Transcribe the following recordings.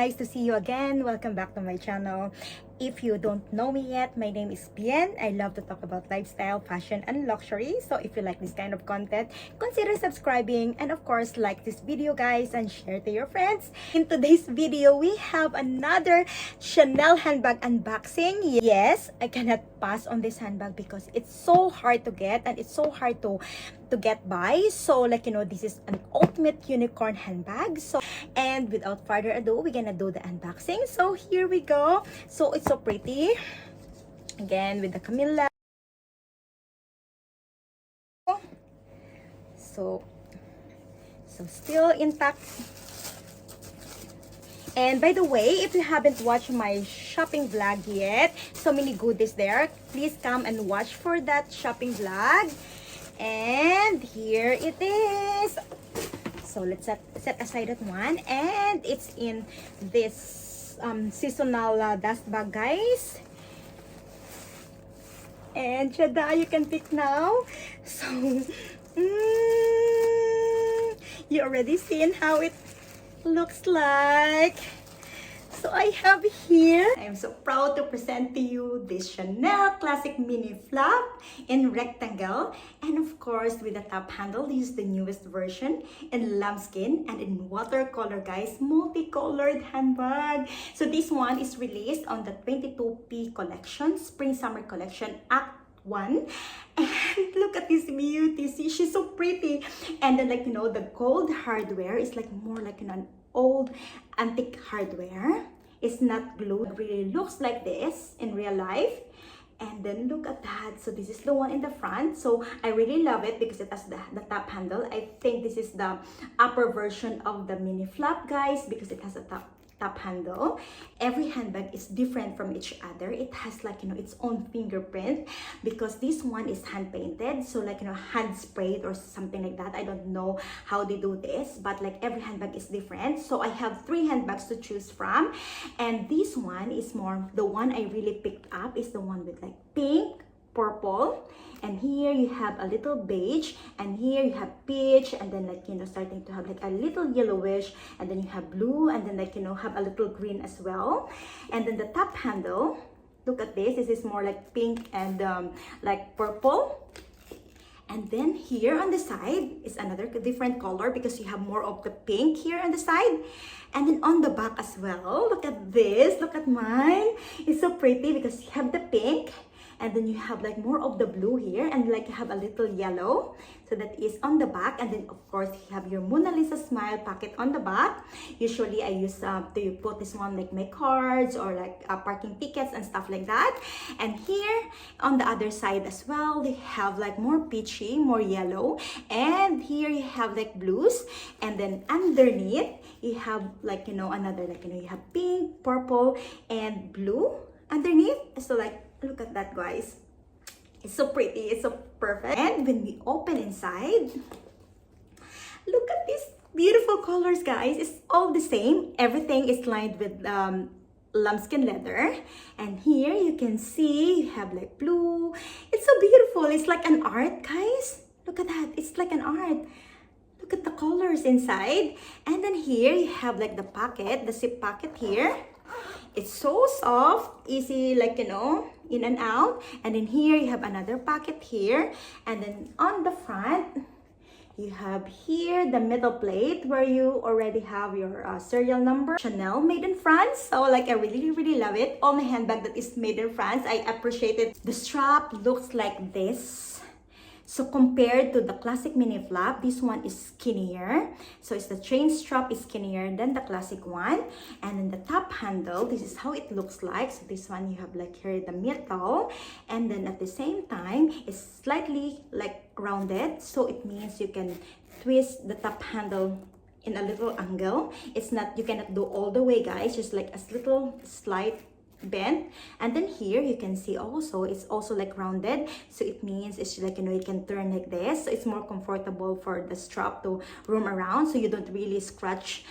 nice to see you again. Welcome back to my channel. If you don't know me yet, my name is Bien. I love to talk about lifestyle, fashion, and luxury. So if you like this kind of content, consider subscribing and of course like this video guys and share to your friends. In today's video, we have another Chanel handbag unboxing. Yes, I cannot pass on this handbag because it's so hard to get and it's so hard to get by. So this is an ultimate unicorn handbag. And without further ado, we're gonna do the unboxing. So here we go. So it's so pretty, again with the Camilla. So still intact. And by the way, if you haven't watched my shopping vlog yet, so many goodies there, please come and watch for that shopping vlog. And here it is. So let's set aside that one, and it's in this seasonal dust bag, guys. And tada, you can pick now. So you already seen how it looks like. So I have here, I am so proud to present to you this Chanel Classic Mini Flap in rectangle, and of course with the top handle. This is the newest version in lambskin and in watercolor, guys, multicolored handbag. So this one is released on the 22P collection, Spring Summer collection, Act 1. And look at this beauty. See, she's so pretty. And then the gold hardware is more like an old antique hardware. It's not glued. It really looks like this in real life. And then look at that. So this is the one in the front. So I really love it because it has the top handle. I think this is the upper version of the mini flap, guys, because it has a top handle. Every handbag is different from each other. It has its own fingerprint because this one is hand painted, so hand sprayed or something like that. I don't know how they do this, but every handbag is different. So I have 3 handbags to choose from, and this one is more, the one I really picked up is the one with pink, purple, and here you have a little beige, and here you have peach, and then starting to have a little yellowish, and then you have blue, and then have a little green as well. And then the top handle, look at this. This is more pink and purple. And then here on the side is another different color because you have more of the pink here on the side. And then on the back as well, look at this. Look at mine. It's so pretty because you have the pink, and then you have more of the blue here, and you have a little yellow. So that is on the back. And then of course you have your Mona Lisa smile pocket on the back. Usually I use to put this one my cards or parking tickets and stuff like that. And here on the other side as well, they have more peachy, more yellow, and here you have blues. And then underneath you have another you have pink, purple, and blue underneath. So look at that, guys. It's so pretty. It's so perfect. And when we open inside, look at these beautiful colors, guys. It's all the same. Everything is lined with lambskin leather. And here you can see you have blue. It's so beautiful. It's like an art, guys. Look at that. It's like an art. Look at the colors inside. And then here you have the pocket, the zip pocket here. It's so soft, easy, in and out. And then here you have another pocket here. And then on the front, you have here the metal plate where you already have your serial number. Chanel, made in France. So I really, really love it. All my handbag that is made in France, I appreciate it. The strap looks like this. So compared to the classic mini flap, this one is skinnier. So it's the chain strap is skinnier than the classic one. And then the top handle, this is how it looks like. So this one you have here the metal, and then at the same time it's slightly rounded. So it means you can twist the top handle in a little angle. It's not, you cannot do all the way, guys, just a little slight bend. And then here you can see also it's also rounded, so it means it's you can turn like this, so it's more comfortable for the strap to roam around, so you don't really scratch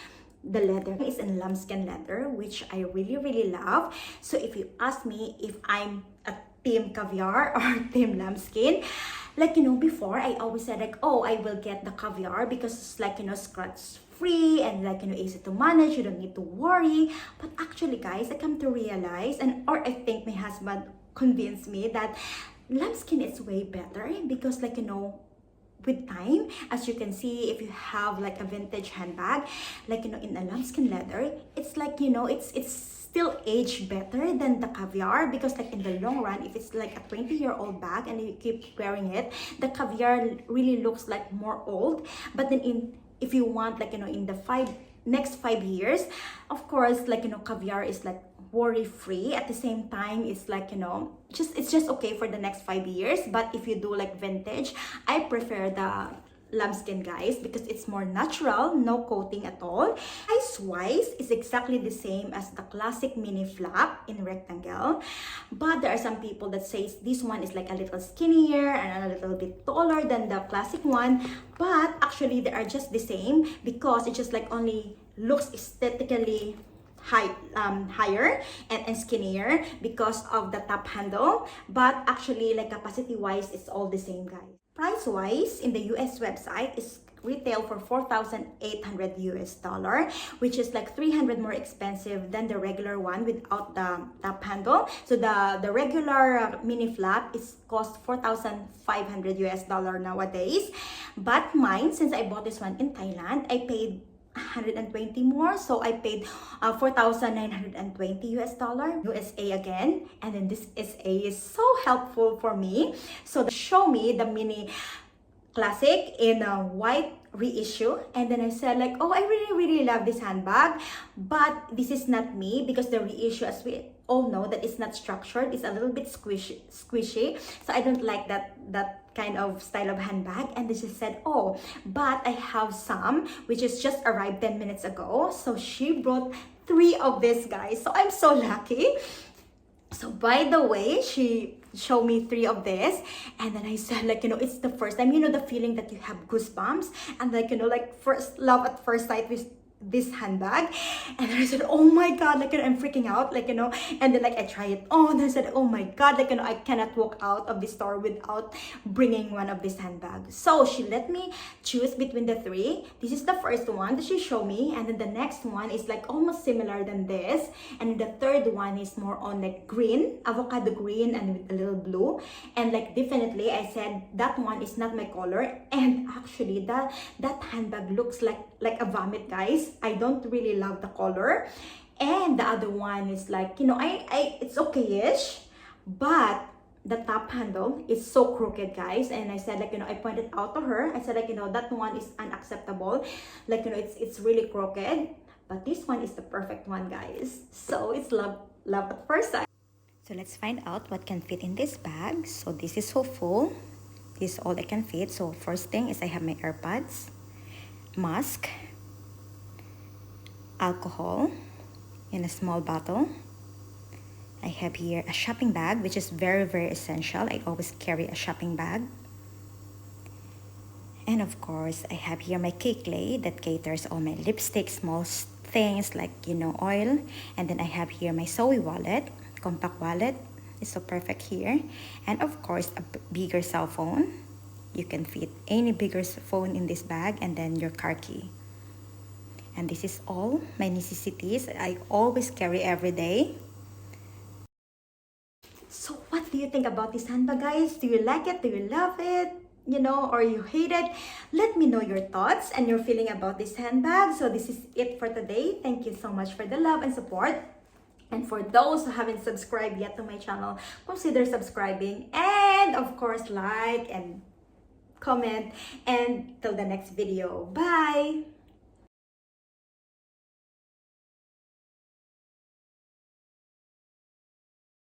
the leather. It's in lambskin leather, which I really, really love. So if you ask me if I'm a team caviar or team lambskin, before I always said oh, I will get the caviar because it's scratch free and like, easy to manage. You don't need to worry. But actually, guys, I come to realize, or I think my husband convinced me that lambskin is way better because like, with time, as you can see, if you have like a vintage handbag, like, in a lambskin leather, it's like, it's still age better than the caviar, because like in the long run, if it's like a 20-year-old bag and you keep wearing it, the caviar really looks like more old. But then if you want like, in the next 5 years, of course, like, caviar is like worry free. At the same time, it's like, it's just okay for the next 5 years. But if you do like vintage, I prefer the lambskin, guys, because it's more natural, no coating at all. Size wise is exactly the same as the classic mini flap in rectangle, but there are some people that says this one is like a little skinnier and a little bit taller than the classic one. But actually they are just the same, because it just like only looks aesthetically higher and skinnier because of the top handle. But actually, like, capacity wise, it's all the same, guys. Price wise, in the US website, is retail for $4,800 US, which is like 300 more expensive than the regular one without the top handle. So the regular mini flap is cost $4,500 US nowadays. But mine, since I bought this one in Thailand, I paid 120 more, so I paid 4,920 US USA again. And then this SA is so helpful for me. So they show me the mini classic in a white reissue, and then I said like, oh, I really love this handbag, but this is not me, because the reissue, as we all know, that it's not structured, it's a little bit squishy, so I don't like that kind of style of handbag. And they just said, oh, but I have some which is just arrived 10 minutes ago, so she brought 3 of this, guys, so I'm so lucky. So by the way, she showed me 3 of this, and then I said like, it's the first time, the feeling that you have goosebumps, and like, like first love at first sight with this handbag. And then I said, oh my god, like, I'm freaking out, like, and then like I try it on, and I said, oh my god, like, I cannot walk out of the store without bringing one of these handbags. So she let me choose between the 3. This is the first one that she showed me, and then the next one is like almost similar than this, and the third one is more on like green, avocado green, and with a little blue. And like definitely I said that one is not my color, and actually that handbag looks like a vomit, guys. I don't really love the color. And the other one is like, it's okay-ish, but the top handle is so crooked, guys. And I said like, I pointed out to her, I said like, that one is unacceptable, like, it's really crooked, but this one is the perfect one, guys. So it's love at first sight. So let's find out what can fit in this bag. So this is so full. This is all I can fit. So first thing is I have my AirPods, mask, alcohol in a small bottle. I have here a shopping bag, which is very essential. I always carry a shopping bag. And of course, I have here my cake lay that caters all my lipstick, small things like, oil. And then I have here my Zoe wallet, compact wallet. It's so perfect here. And of course, a bigger cell phone. You can fit any bigger phone in this bag, and then your car key. And this is all my necessities I always carry every day. So what do you think about this handbag, guys? Do you like it? Do you love it? Or you hate it? Let me know your thoughts and your feeling about this handbag. So this is it for today. Thank you so much for the love and support. And for those who haven't subscribed yet to my channel, consider subscribing. And of course, like and comment. And till the next video. Bye!